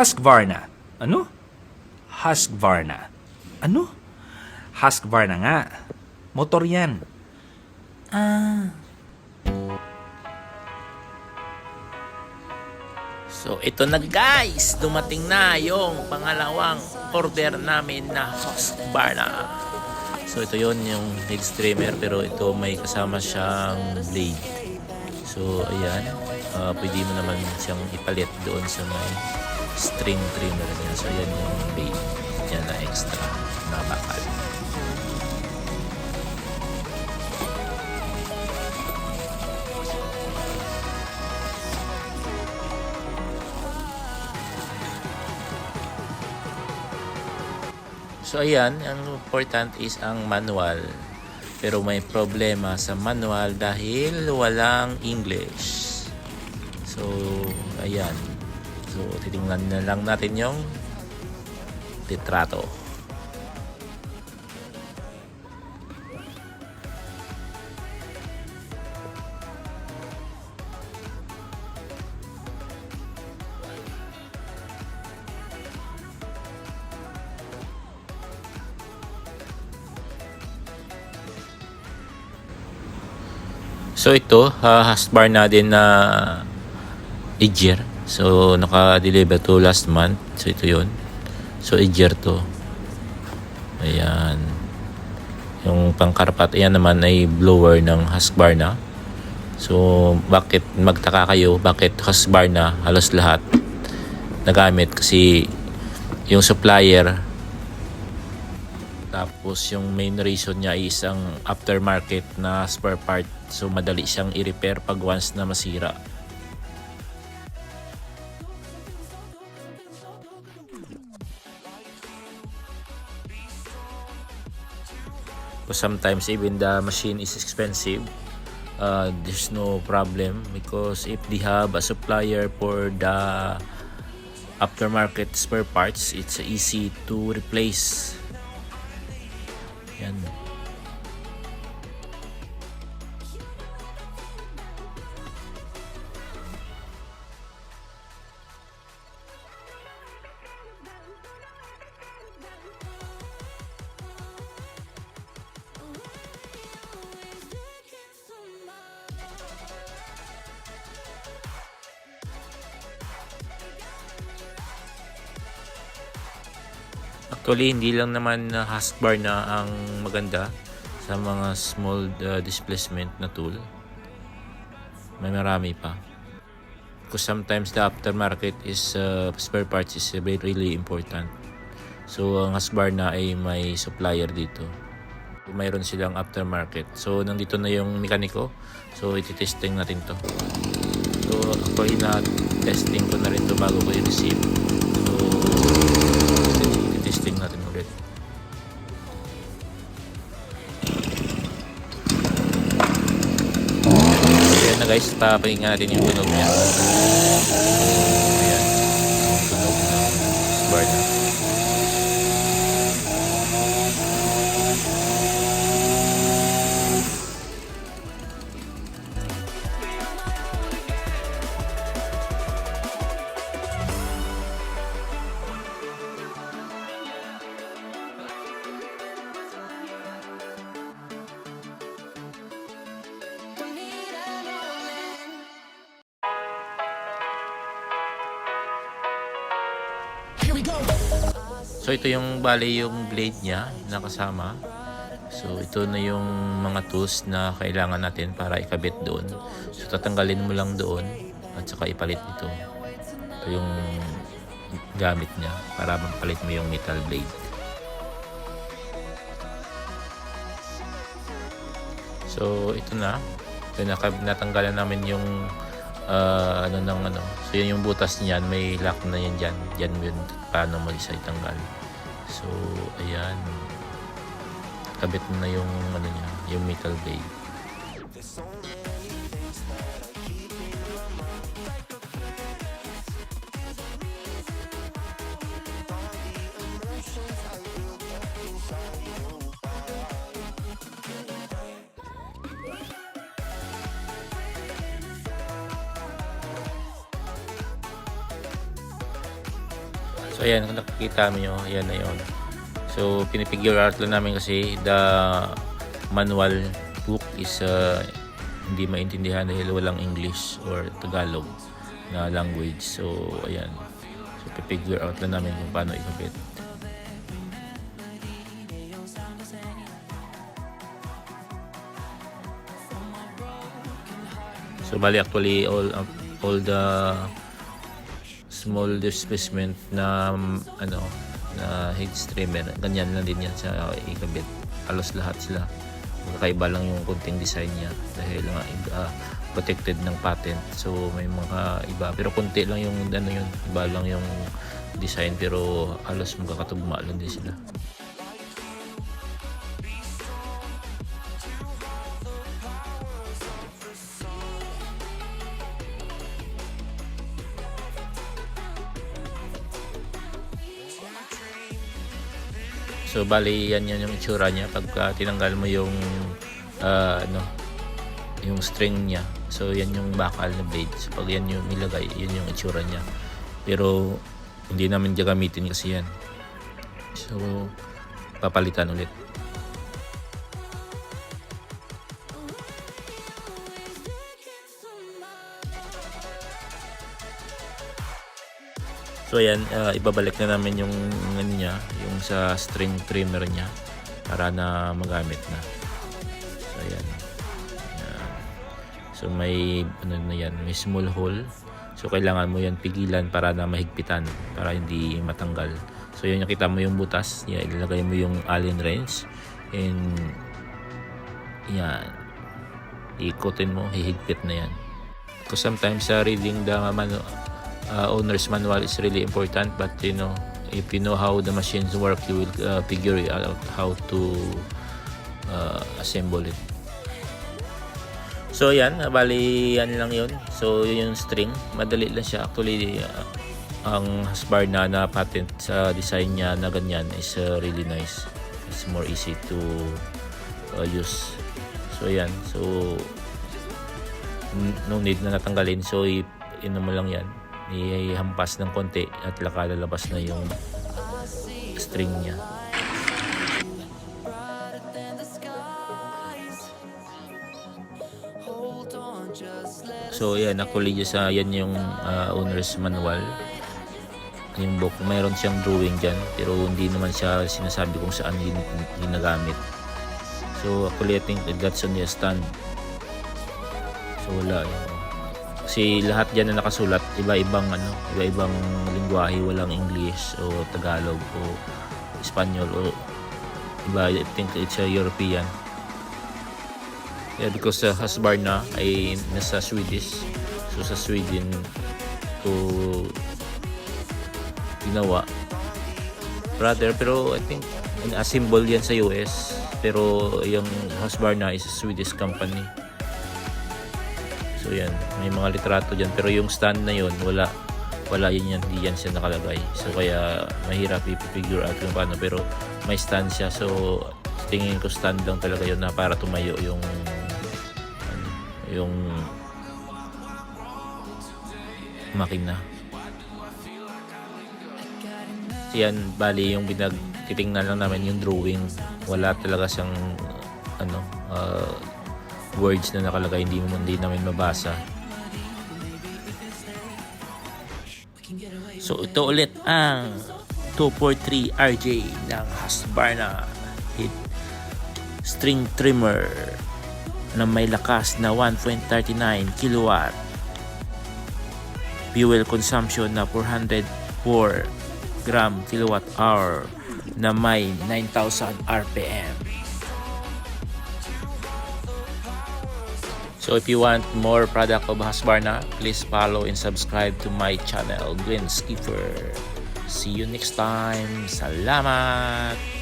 Husqvarna. Ano? Husqvarna. Ano? Husqvarna nga. Motor yan. So ito na guys, dumating na yung pangalawang order namin na Husqvarna. So ito yon yung head streamer, pero ito may kasama siyang blade. So ayan, pwede mo naman siyang ipalit doon sa may string trimmer niya. So yan yung blade yan na extra na bakal. So ayan, ang important is ang manual. Pero may problema sa manual dahil walang English. So ayan. So titingnan na lang natin yung litrato. So ito, Husqvarna din na Edger. So naka-deliver to last month. So ito yun. So Edger to. Ayan. Yung pangkarpat, ayan naman ay blower ng Husqvarna. So bakit magtaka kayo, bakit Husqvarna halos lahat nagamit? Kasi yung supplier, tapos yung main reason niya is ang aftermarket na spare part. So madali siyang i-repair pag once na masira. So sometimes even the machine is expensive, there's no problem because if they have a supplier for the aftermarket spare parts, it's easy to replace. Yan. Actually, hindi lang naman Husqvarna ang maganda sa mga small displacement na tool. May marami pa. Because sometimes the aftermarket is spare parts is really important. So ang Husqvarna ay may supplier dito. Mayroon silang aftermarket. So nandito na yung mekaniko. So iti-testing natin to. So actually na testing ko na rin to bago ko i-receive. Testing natin ulit. Ayan na guys, papakinggan natin yung tunog niya. Ayan, yung tunog ng Husqvarna. So ito yung bali yung blade niya na kasama. So ito na yung mga tools na kailangan natin para ikabit doon. So tatanggalin mo lang doon at saka ipalit ito. Ito yung gamit niya para mapalit mo yung metal blade. So ito na. So natanggalan namin yung So yan yung butas niyan, may lock na yan dyan. Yan yun paano mo isa itanggal. So ayan. Kabit na yung niya, yung metal blade. So ayan, kung nakikita nyo, ayan na yun. So pinipigure out lang namin kasi the manual book is hindi maintindihan dahil walang English or Tagalog na language. So ayan, so pipigure out lang namin kung paano ikabit. So bali actually all the small displacement na na head streamer, ganyan lang din yan sa ikabit. Halos lahat sila. Magkaiba lang yung konting design niya dahil nga protected ng patent. So may mga iba pero konti lang yung yun, iba lang yung design pero halos magkakatugma lang din sila. So bali yan yung itsura niya pagka tinanggal mo yung yung string niya. So yan yung bakal na blade. So pag yan yung nilagay, yun yung itsura niya. Pero hindi namin gagamitin kasi yan. So papalitan ulit. So ayan, ibabalik na namin yung niya, yung sa string trimmer niya para na magamit na. So ayan. So may na yan, may small hole. So kailangan mo yan pigilan para na mahigpitan para hindi matanggal. So yun, nakita mo yung butas, yan, ilalagay mo yung Allen wrench and yan, ikutin mo, hihigpit na yan. Because sometimes reading the owner's manual is really important, but if you know how the machines work, you will figure out how to assemble it. So yan, bali yan lang yun. So yun yung string, madali lang siya actually. Ang Husqvarna na patent sa design niya na ganyan is really nice. It's more easy to use. So yan, so no need na natanggalin. So mo lang yan, ihampas ng konti at lalabas na yung string niya. So yan, actually yan yung owner's manual, yung book. Mayroon siyang drawing dyan pero hindi naman siya sinasabi kung saan ginagamit. So actually I think that's on the stand. So wala yun. Kasi lahat dyan na nakasulat, iba-ibang lingwahe, walang English o Tagalog o Espanyol o iba. I think it's a European. Yeah, because Husqvarna ay nasa Swedish. So sa Sweden to ginawa. Pero I think assemble yan sa US. Pero yung Husqvarna is a Swedish company. So yan, may mga litrato dyan pero yung stand na yun wala yun, hindi yan siya nakalagay. So kaya mahirap i-figure out kung paano, pero may stand siya. So tingin ko stand lang talaga yun na para tumayo yung makina. So yan, bali yung titingnan lang namin yung drawing, wala talaga siyang words na nakalagay, hindi namin mabasa. So ito ulit ang 243 RJ ng Husqvarna heat string trimmer na may lakas na 1.39 kilowatt, fuel consumption na 404 gram kilowatt hour, na may 9,000 RPM. So if you want more product of Husqvarna, please follow and subscribe to my channel, Glenn Skipper. See you next time. Salamat!